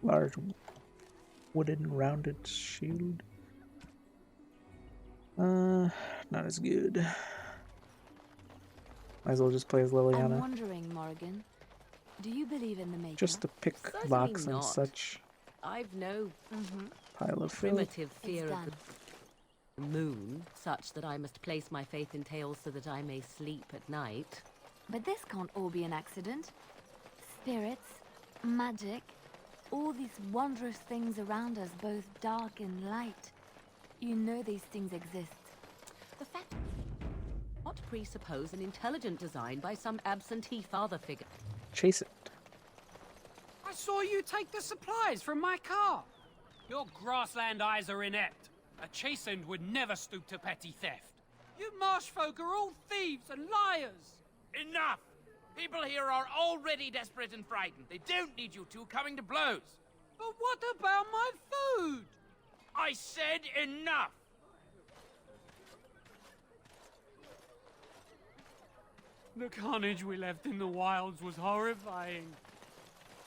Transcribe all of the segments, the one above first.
Large wooden rounded shield. Not as good. Might as well just play as I'm Liliana. wondering, Morrigan, do you believe in the Maker? Just to pick Certainly locks and not. such. I've no Pile of filth. primitive It's fear of done. the moon, such that I must place my faith in tales so that I may sleep at night. But this can't all be an accident. Spirits, magic, all these wondrous things around us, both dark and light. You know these things exist. The fact not presuppose an intelligent design by some absentee father figure. Chase it. I saw you take the supplies from my car. Your grassland eyes are inept. A chastened would never stoop to petty theft. You marsh folk are all thieves and liars. Enough! People here are already desperate and frightened. They don't need you two coming to blows. But what about my food? I said enough! The carnage we left in the wilds was horrifying.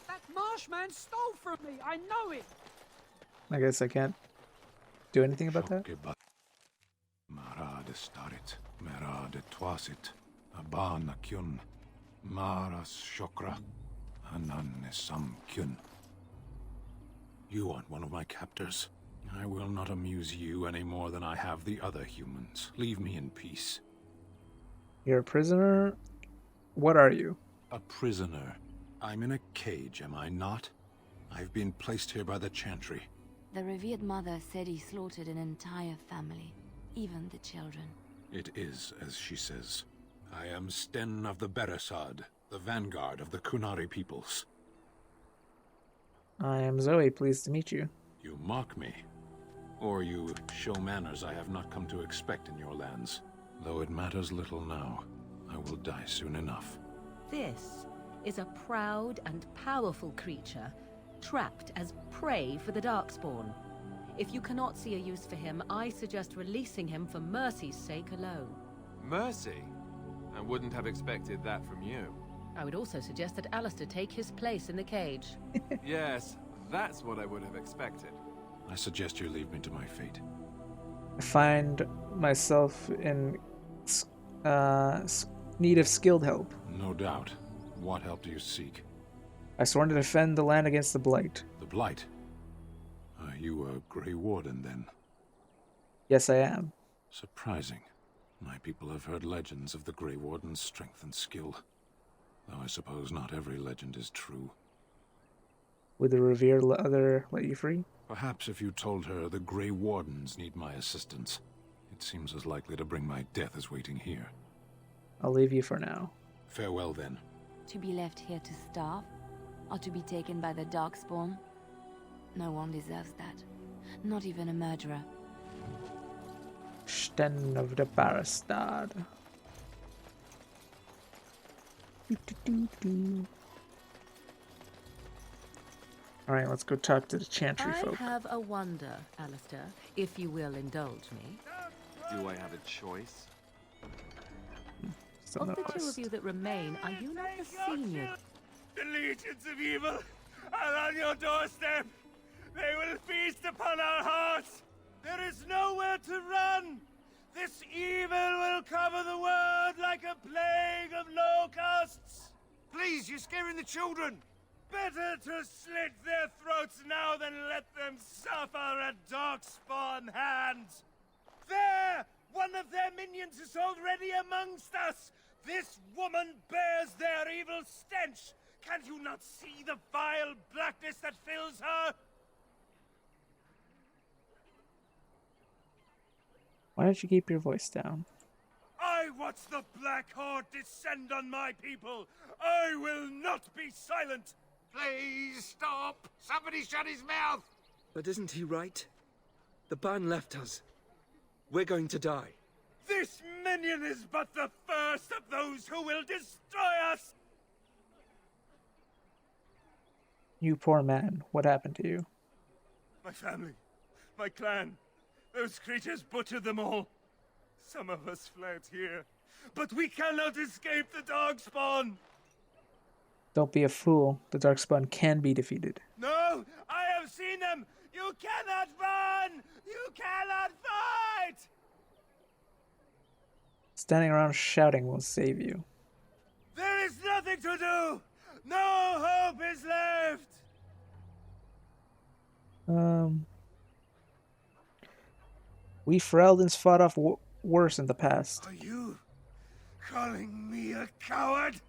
That marshman stole from me, I know it. I guess I can't do anything about that. Mara de starit, mera de twasit, abana kyun, maras shokra, anan sam kyun. You aren't one of my captors. I will not amuse you any more than I have the other humans. Leave me in peace. You're a prisoner? What are you? A prisoner. I'm in a cage, am I not? I've been placed here by the Chantry. The revered mother said he slaughtered an entire family, even the children. It is as she says. I am Sten of the Beresad, the vanguard of the Qunari peoples. I am Zoe, pleased to meet you. You mock me. Or you show manners I have not come to expect in your lands. Though it matters little now, I will die soon enough. This is a proud and powerful creature, trapped as prey for the Darkspawn. If you cannot see a use for him, I suggest releasing him for mercy's sake alone. Mercy? I wouldn't have expected that from you. I would also suggest that Alistair take his place in the cage. Yes, that's what I would have expected. I suggest you leave me to my fate. I find myself in need of skilled help. No doubt. What help do you seek? I sworn to defend the land against the Blight. The Blight? Are you a Grey Warden, then? Yes, I am. Surprising. My people have heard legends of the Grey Warden's strength and skill. Though I suppose not every legend is true. Would the revered other let you free? Perhaps if you told her the Grey Wardens need my assistance. It seems as likely to bring my death as waiting here. I'll leave you for now. Farewell, then. To be left here to starve, or to be taken by the Darkspawn? No one deserves that. Not even a murderer. Sten of the Barastad. Alright, let's go talk to the Chantry I folk. have a wonder, Alistair, if you will indulge me. Do I have a choice? Still Of no the two quest. of you that remain, are you not the senior? The legions of evil are on your doorstep. They will feast upon our hearts. There is nowhere to run. This evil will cover the world like a plague of locusts. Please, you're scaring the children. Better to slit their throats now than let them suffer at Darkspawn hands. There! One of their minions is already amongst us! This woman bears their evil stench! Can't you not see the vile blackness that fills her? Why don't you keep your voice down? I watch the Black Horde descend on my people! I will not be silent! Please stop! Somebody shut his mouth! But isn't he right? The ban left us. We're going to die. This minion is but the first of those who will destroy us! You poor man, what happened to you? My family, my clan, those creatures butchered them all. Some of us fled here, but we cannot escape the Darkspawn! Don't be a fool. The Darkspawn can be defeated. No, seen them! You cannot run! You cannot fight! Standing around shouting won't save you. There is nothing to do! No hope is left! We Freldons fought off worse in the past. Are you calling me a coward?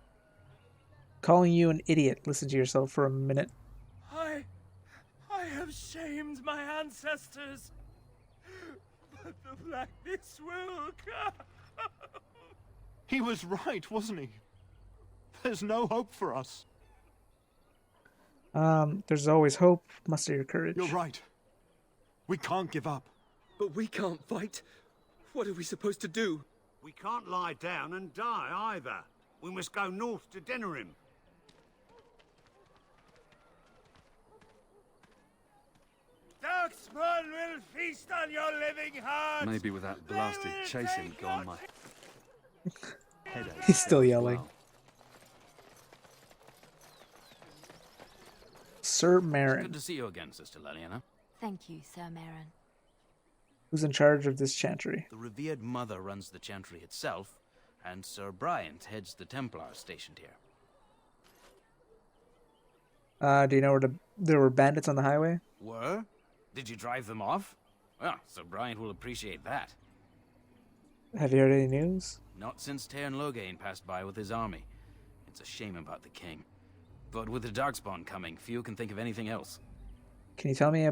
Calling you an idiot. Listen to yourself for a minute. I have shamed my ancestors, but the blackness will come. He was right, wasn't he? There's no hope for us. There's always hope. Muster your courage. You're right. We can't give up. But we can't fight. What are we supposed to do? We can't lie down and die either. We must go north to Denerim. Darkspawn will feast on your living heart! Maybe with that blasted chasing gone, my headache. He's still yelling. Sir Marin. Good to see you again, Sister Leliana. Thank you, Sir Marin. Who's in charge of this chantry? The revered mother runs the chantry itself, and Sir Bryant heads the Templars stationed here. Do you know where there were bandits on the highway? Were? Did you drive them off? Well, Sir Bryant will appreciate that. Have you heard any news? Not since Tairn Loghain passed by with his army. It's a shame about the king. But with the Darkspawn coming, few can think of anything else. Can you tell me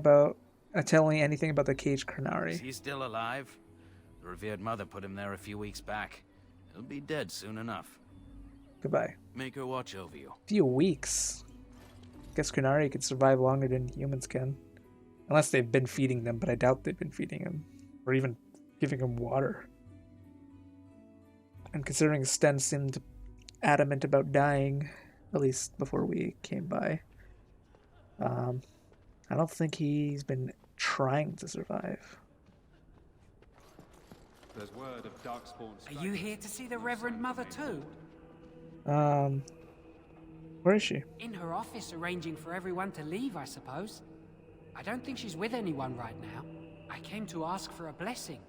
anything about the caged Qunari? Is he still alive? The revered mother put him there a few weeks back. He'll be dead soon enough. Goodbye. Make her watch over you. Few weeks. Guess Qunari could survive longer than humans can. Unless they've been feeding them, but I doubt they've been feeding him. Or even giving him water. And considering Sten seemed adamant about dying, at least before we came by, I don't think he's been trying to survive. There's word of Darkspawn. Are you here to see the Reverend Mother too? Where is she? In her office arranging for everyone to leave, I suppose. I don't think she's with anyone right now. I came to ask for a blessing.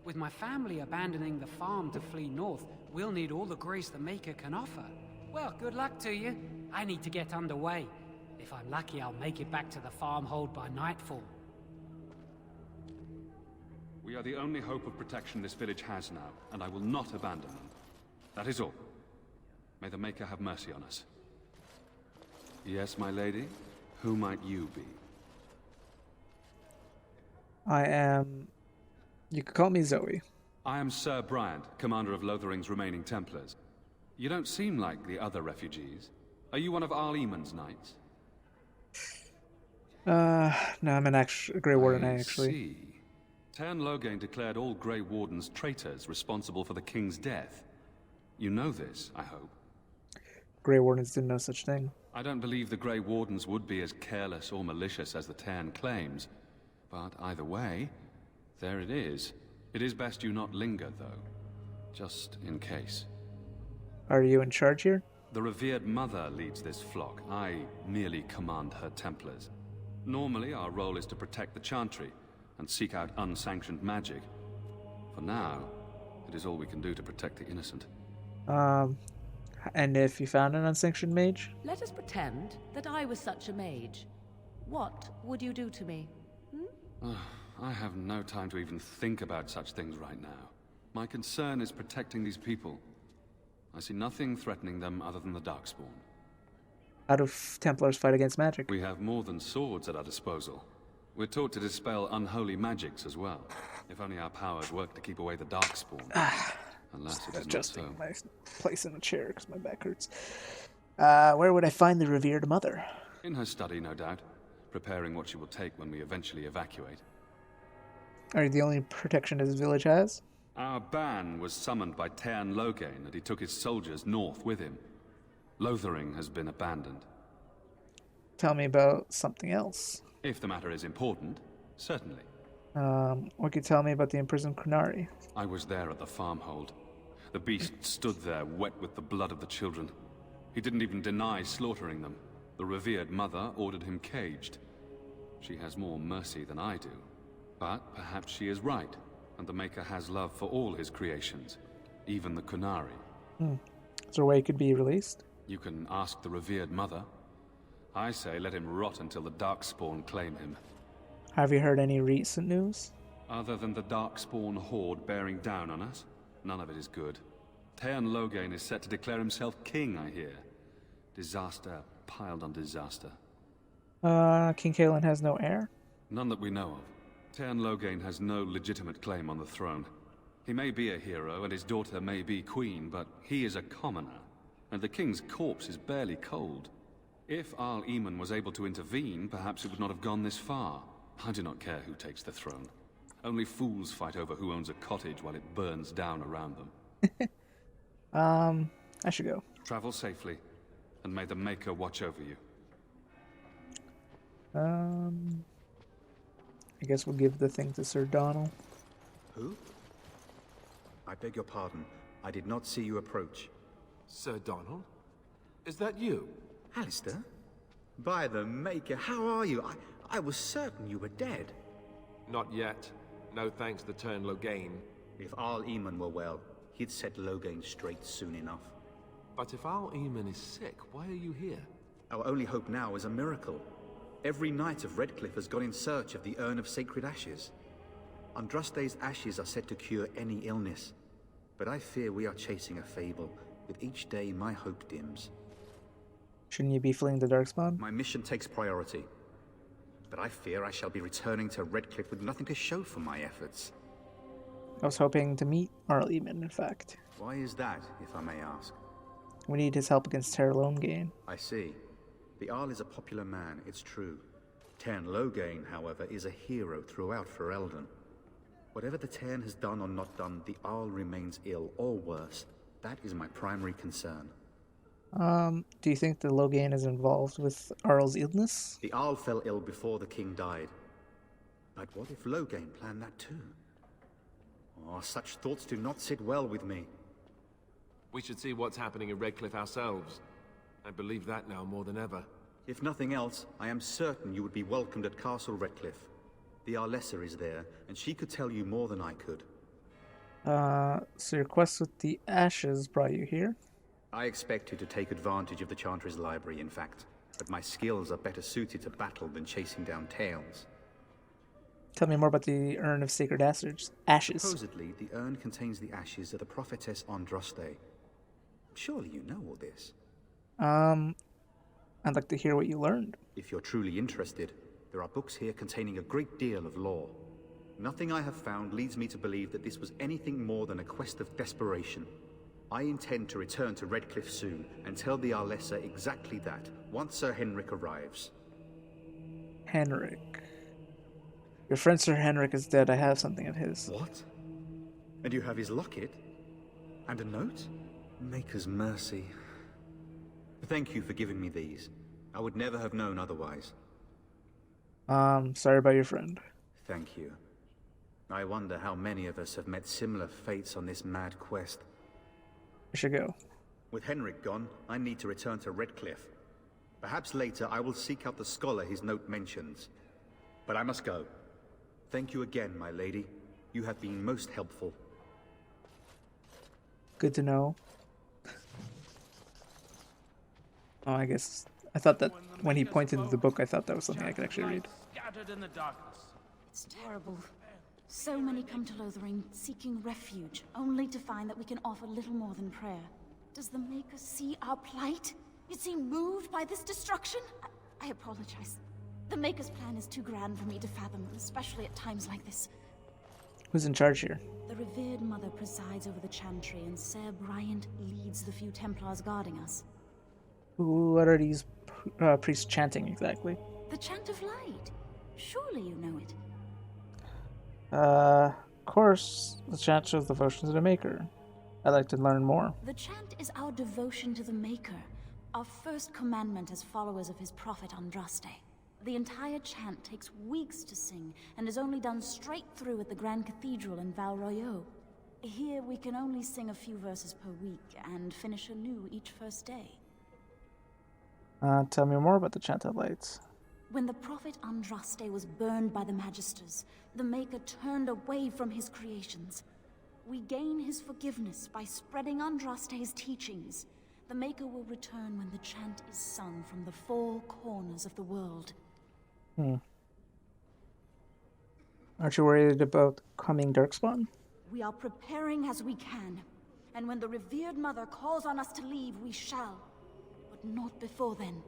With my family abandoning the farm to flee north, we'll need all the grace the Maker can offer. Well, good luck to you. I need to get underway. If I'm lucky, I'll make it back to the farmhold by nightfall. We are the only hope of protection this village has now, and I will not abandon them. That is all. May the Maker have mercy on us. Yes, my lady? Who might you be? I am... You could call me Zoe. I am Sir Bryant, commander of Lothering's remaining Templars. You don't seem like the other refugees. Are you one of Arl Eamon's knights? No, I'm an Grey Warden, actually. See. Tairn Loghain declared all Grey Wardens traitors responsible for the king's death. You know this, I hope. Grey Wardens didn't know such thing. I don't believe the Grey Wardens would be as careless or malicious as the Tairn claims. But either way, there it is. It is best you not linger, though. Just in case. Are you in charge here? The revered mother leads this flock. I merely command her Templars. Normally, our role is to protect the Chantry and seek out unsanctioned magic. For now, it is all we can do to protect the innocent. And if you found an unsanctioned mage? Let us pretend that I was such a mage. What would you do to me? I have no time to even think about such things right now. My concern is protecting these people. I see nothing threatening them other than the Darkspawn. How do Templars fight against magic? We have more than swords at our disposal. We're taught to dispel unholy magics as well. If only our powers work to keep away the Darkspawn. Unless it is not so. My place in the chair because my back hurts. Where would I find the revered mother? In her study, no doubt. Preparing what she will take when we eventually evacuate. Are you the only protection this village has? Our ban was summoned by Tairn Loghain, and he took his soldiers north with him. Lothering has been abandoned. Tell me about something else. If the matter is important, certainly. What can you tell me about the imprisoned Qunari? I was there at the farmhold. The beast stood there, wet with the blood of the children. He didn't even deny slaughtering them. The revered mother ordered him caged. She has more mercy than I do. But perhaps she is right, and the Maker has love for all his creations, even the Qunari. Is there a way he could be released? You can ask the revered mother. I say let him rot until the Darkspawn claim him. Have you heard any recent news? Other than the Darkspawn horde bearing down on us, none of it is good. Teyrn Loghain is set to declare himself king, I hear. Disaster piled on disaster. King Cailan has no heir? None that we know of. Teyrn Loghain has no legitimate claim on the throne. He may be a hero, and his daughter may be queen, but he is a commoner, and the king's corpse is barely cold. If Arl Eamon was able to intervene, perhaps it would not have gone this far. I do not care who takes the throne. Only fools fight over who owns a cottage while it burns down around them. I should go. Travel safely, and may the Maker watch over you. I guess we'll give the thing to Sir Donald. Who? I beg your pardon. I did not see you approach. Sir Donald? Is that you? Alistair? By the Maker, how are you? I was certain you were dead. Not yet. No thanks to Teyrn Loghain. If Arl Eamon were well, he'd set Loghain straight soon enough. But if Arl Eamon is sick, why are you here? Our only hope now is a miracle. Every knight of Redcliffe has gone in search of the Urn of Sacred Ashes. Andraste's ashes are said to cure any illness. But I fear we are chasing a fable. With each day, my hope dims. Shouldn't you be fleeing the Darkspawn? My mission takes priority. But I fear I shall be returning to Redcliffe with nothing to show for my efforts. I was hoping to meet Arl Eamon, in fact. Why is that, if I may ask? We need his help against Teyrn Loghain. I see. The Arl is a popular man, it's true. Teyrn Loghain, however, is a hero throughout Ferelden. Whatever the Teyrn has done or not done, the Arl remains ill, or worse. That is my primary concern. Do you think the Loghain is involved with Arl's illness? The Arl fell ill before the king died. But what if Loghain planned that too? Oh, such thoughts do not sit well with me. We should see what's happening in Redcliffe ourselves. I believe that now more than ever. If nothing else, I am certain you would be welcomed at Castle Redcliffe. The Arlessa is there, and she could tell you more than I could. So your quest with the ashes brought you here? I expected to take advantage of the Chantry's library, in fact. But my skills are better suited to battle than chasing down tales. Tell me more about the Urn of Sacred Ashes. Supposedly, the urn contains the ashes of the prophetess Andraste. Surely you know all this. I'd like to hear what you learned. If you're truly interested, there are books here containing a great deal of lore. Nothing I have found leads me to believe that this was anything more than a quest of desperation. I intend to return to Redcliffe soon and tell the Arlessa exactly that, once Sir Henrik arrives. Henrik. Your friend Sir Henrik is dead. I have something of his. What? And you have his locket? And a note? Maker's mercy. Thank you for giving me these. I would never have known otherwise. Sorry about your friend. Thank you. I wonder how many of us have met similar fates on this mad quest. We should go. With Henrik gone, I need to return to Redcliffe. Perhaps later I will seek out the scholar his note mentions. But I must go. Thank you again, my lady. You have been most helpful. Good to know. Oh, I guess I thought that when he pointed to the book, I thought that was something I could actually read. Scattered in the darkness. It's terrible. So many come to Lothering seeking refuge, only to find that we can offer little more than prayer. Does the Maker see our plight? Is he moved by this destruction? I apologize. The Maker's plan is too grand for me to fathom, especially at times like this. Who's in charge here? The revered mother presides over the chantry, and Ser Bryant leads the few Templars guarding us. What are these priests chanting exactly? The Chant of Light. Surely you know it. Of course, the chant shows devotion to the Maker. I'd like to learn more. The chant is our devotion to the Maker, our first commandment as followers of his prophet Andraste. The entire chant takes weeks to sing, and is only done straight through at the Grand Cathedral in Val Royeaux. Here we can only sing a few verses per week, and finish anew each first day. Tell me more about the Chant of Lights. When the prophet Andraste was burned by the Magisters, the Maker turned away from his creations. We gain his forgiveness by spreading Andraste's teachings. The Maker will return when the chant is sung from the four corners of the world. Aren't you worried about coming Darkspawn? We are preparing as we can, and when the revered Mother calls on us to leave, we shall. But not before then.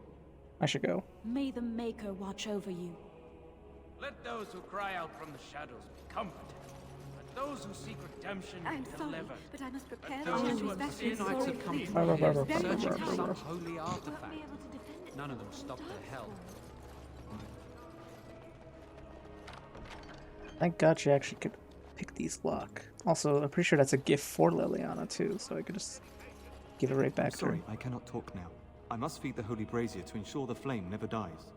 I should go. May the Maker watch over you. Let those who cry out from the shadows be comforted. Let those who seek redemption be delivered. but I must prepare Those who have sinned Sorry. come Searching for some holy artifact. None of them stop their hell. Thank God she actually could pick these lock. Also, I'm pretty sure that's a gift for Liliana too, so I could just give it right back to her. Sorry, I cannot talk now. I must feed the holy brazier to ensure the flame never dies.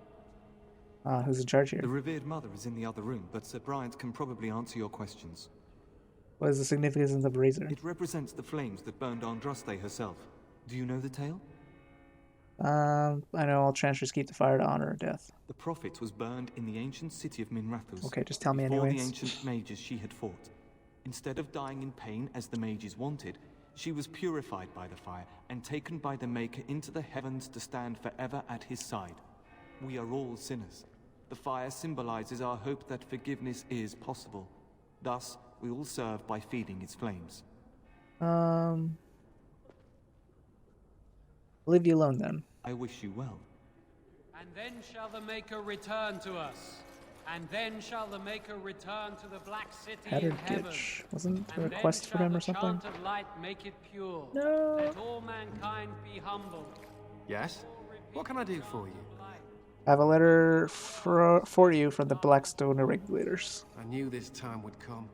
Who's in charge here? The revered mother is in the other room, but Sir Bryant can probably answer your questions. What is the significance of the brazier? It represents the flames that burned Andraste herself. Do you know the tale? I know all transfers keep the fire to honor or death. The prophet was burned in the ancient city of Minrathous. Okay, just tell me before anyways. the ancient mages she had fought. Instead of dying in pain as the mages wanted, she was purified by the fire and taken by the Maker into the heavens to stand forever at his side. We are all sinners. The fire symbolizes our hope that forgiveness is possible. Thus, we all serve by feeding its flames. Leave you alone then. I wish you well. And then shall the Maker return to us. And then shall the Maker return to the Black City in heaven. Hattergitch. Wasn't there a And then quest for shall him the or something? chant of light make it pure. No. Let all mankind be humble. Yes? What can I do for you? I have a letter for you from the Blackstone Irregulators. I knew this time would come.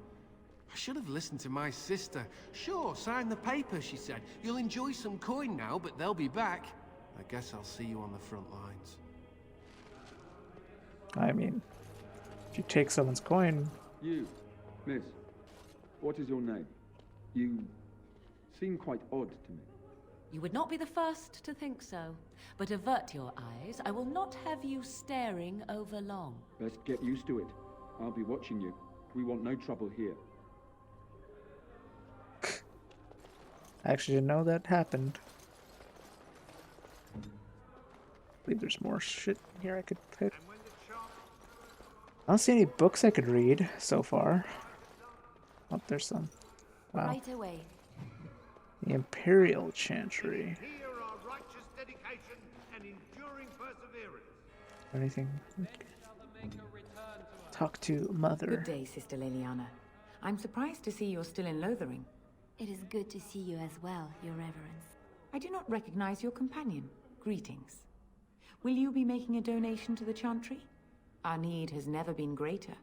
I should have listened to my sister. Sure, sign the paper, she said. You'll enjoy some coin now, but they'll be back. I guess I'll see you on the front lines. I mean, if you take someone's coin... You, miss, what is your name? You seem quite odd to me. You would not be the first to think so. But avert your eyes. I will not have you staring over long. Best get used to it. I'll be watching you. We want no trouble here. I actually didn't know that happened. I believe there's more shit here I could pick. I don't see any books I could read so far. Oh, there's some. Wow. Right away. The Imperial Chantry. Here are righteous dedication and enduring perseverance. Anything? Talk to Mother. Good day, Sister Liliana. I'm surprised to see you're still in Lothering. It is good to see you as well, Your Reverence. I do not recognize your companion. Greetings. Will you be making a donation to the Chantry? Our need has never been greater.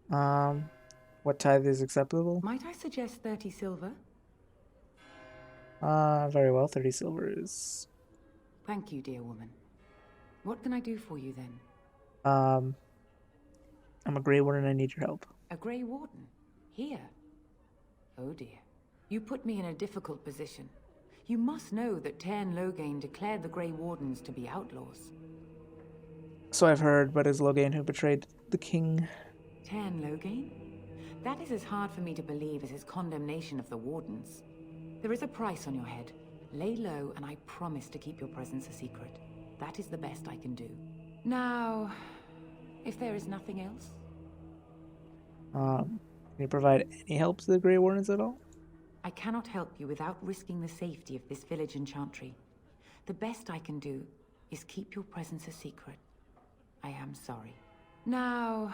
What tithe is acceptable? Might I suggest 30 silver? Very well. 30 silver is... Thank you, dear woman. What can I do for you then? I'm a Grey Warden and I need your help. A Grey Warden? Here? Oh dear. You put me in a difficult position. You must know that Tern Loghain declared the Grey Wardens to be outlaws. So I've heard, but is Loghain who betrayed the king? Tern Loghain? That is as hard for me to believe as his condemnation of the Wardens. There is a price on your head. Lay low, and I promise to keep your presence a secret. That is the best I can do. Now, if there is nothing else... Can you provide any help to the Grey Wardens at all? I cannot help you without risking the safety of this village and Chantry. The best I can do is keep your presence a secret. I am sorry. Now,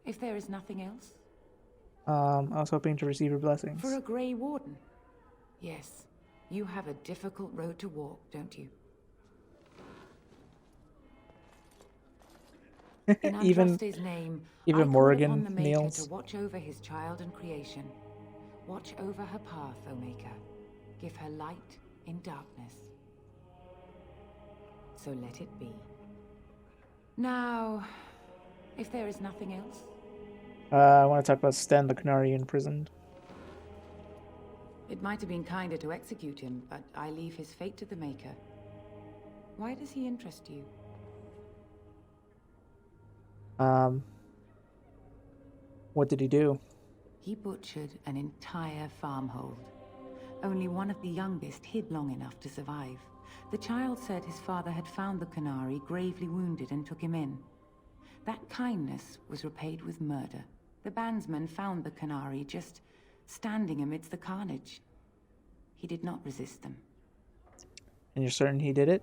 if there is nothing else... I was hoping to receive your blessings. For a Grey Warden? Yes. You have a difficult road to walk, don't you? In Andraste's name, I call Morrigan upon the Maker kneels. to watch over his child and creation. Watch over her path, O Maker. Give her light in darkness. So let it be. Now, if there is nothing else... I want to talk about Sten, the Qunari imprisoned. It might have been kinder to execute him, but I leave his fate to the Maker. Why does he interest you? What did he do? He butchered an entire farmhold. Only one of the youngest hid long enough to survive. The child said his father had found the Qunari gravely wounded and took him in. That kindness was repaid with murder. The bandsman found the Qunari just standing amidst the carnage. He did not resist them. And you're certain he did it?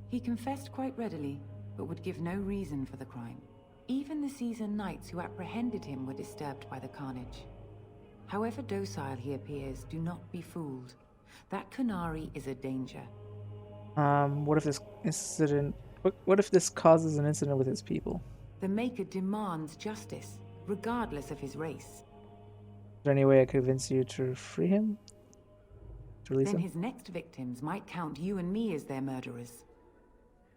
He confessed quite readily, but would give no reason for the crime. Even the seasoned knights who apprehended him were disturbed by the carnage. However docile he appears, do not be fooled. That Qunari is a danger. What if this incident... What if this causes an incident with his people? The Maker demands justice, regardless of his race. Is there any way I could convince you to free him? To release Then him? his next victims might count you and me as their murderers.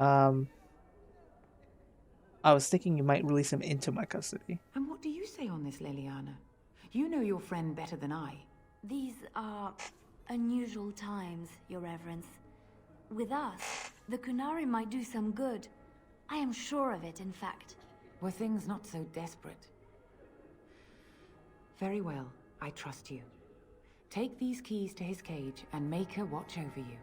I was thinking you might release him into my custody. And what do you say on this, Leliana? You know your friend better than I. These are unusual times, Your Reverence. With us, the Qunari might do some good. I am sure of it, in fact. Were things not so desperate? Very well, I trust you. Take these keys to his cage and make her watch over you.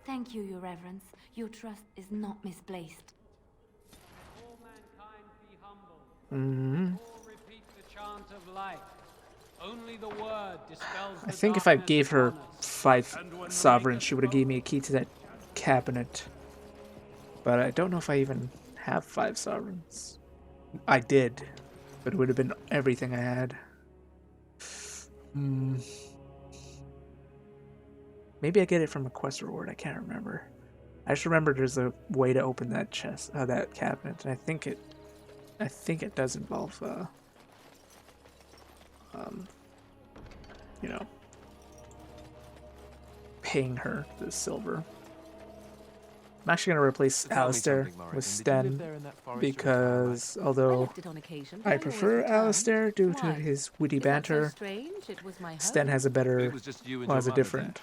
Thank you, Your Reverence. Your trust is not misplaced. All mankind be humble. Mm-hmm. All repeat the chant of light. Only the word dispels the I think if I darkness gave her upon us. 5 sovereigns, she would have gave me a key to that cabinet. But I don't know if I even have 5 sovereigns. I did, but it would have been everything I had. Maybe I get it from a quest reward. I can't remember. I just remember there's a way to open that chest, that cabinet, and I think it does involve, you know, paying her the silver. I'm actually going to replace Alistair with Sten because although I prefer Alistair due to his witty banter, Sten has a better, well, has a different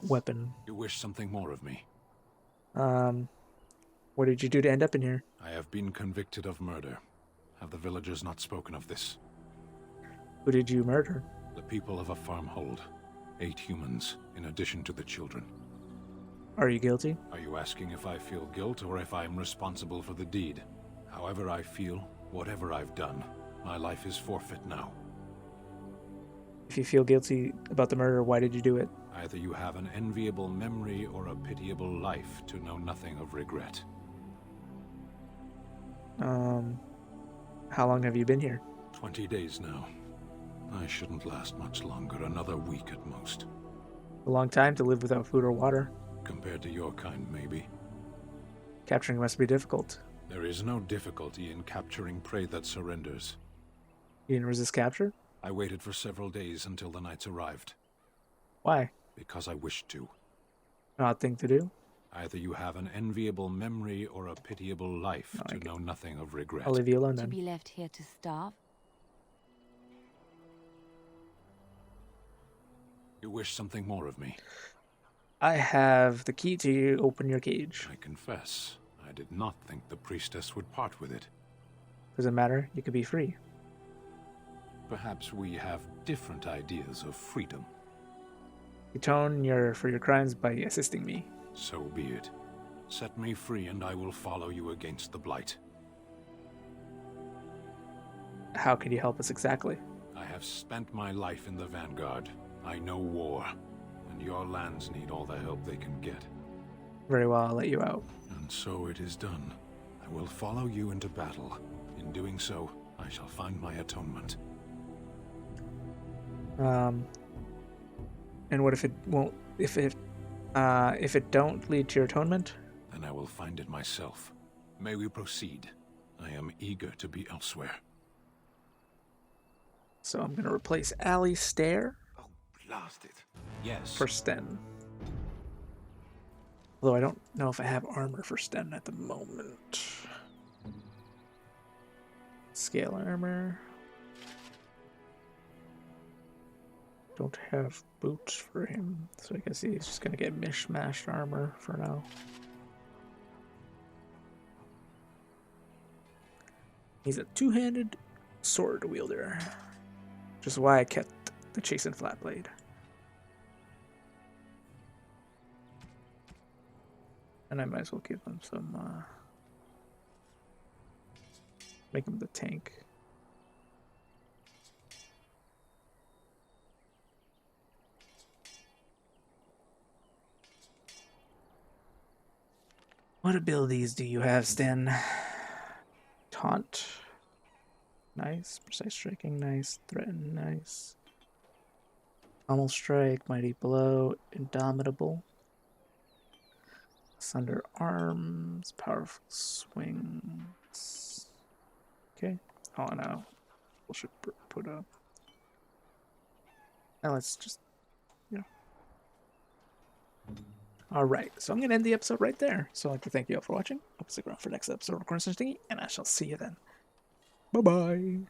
weapon. You wish something more of me? What did you do to end up in here? I have been convicted of murder. Have the villagers not spoken of this? Who did you murder? The people of a farmhold. 8 humans, in addition to the children. Are you guilty? Are you asking if I feel guilt or if I am responsible for the deed? However I feel, whatever I've done, my life is forfeit now. If you feel guilty about the murder, why did you do it? Either you have an enviable memory or a pitiable life to know nothing of regret. How long have you been here? 20 days now. I shouldn't last much longer, another week at most. A long time to live without food or water. Compared to your kind, maybe. Capturing must be difficult. There is no difficulty in capturing prey that surrenders. You didn't resist capture? I waited for several days until the knights arrived. Why? Because I wished to. An odd thing to do? Either you have an enviable memory or a pitiable life to know nothing of regret. I'll leave you alone then. To be left here to starve? You wish something more of me? I have the key to open your cage. I confess, I did not think the priestess would part with it. Doesn't matter, you could be free. Perhaps we have different ideas of freedom. Atone for your crimes by assisting me. So be it. Set me free and I will follow you against the Blight. How can you help us exactly? I have spent my life in the vanguard. I know war, and your lands need all the help they can get. Very well, I'll let you out. And so it is done. I will follow you into battle. In doing so, I shall find my atonement. And what if it won't? If it don't lead to your atonement? Then I will find it myself. May we proceed? I am eager to be elsewhere. So I'm gonna replace Alistair. Blast it. Yes. For Sten. Although I don't know if I have armor for Sten at the moment. Scale armor. Don't have boots for him, so I guess he's just gonna get mishmashed armor for now. He's a two-handed sword wielder. Which is why I kept the chastened flat blade. And I might as well give him some, make him the tank. What abilities do you have, Sten? Taunt. Nice. Precise striking, nice. Threaten, nice. Pummel strike, mighty blow, indomitable. Sunder arms, powerful swings. Okay. Oh no. We should put up. Now let's just, you know. Alright, so I'm going to end the episode right there. So I'd like to thank you all for watching. Hope to stick around for the next episode of Recording Stingy, and I shall see you then. Bye-bye.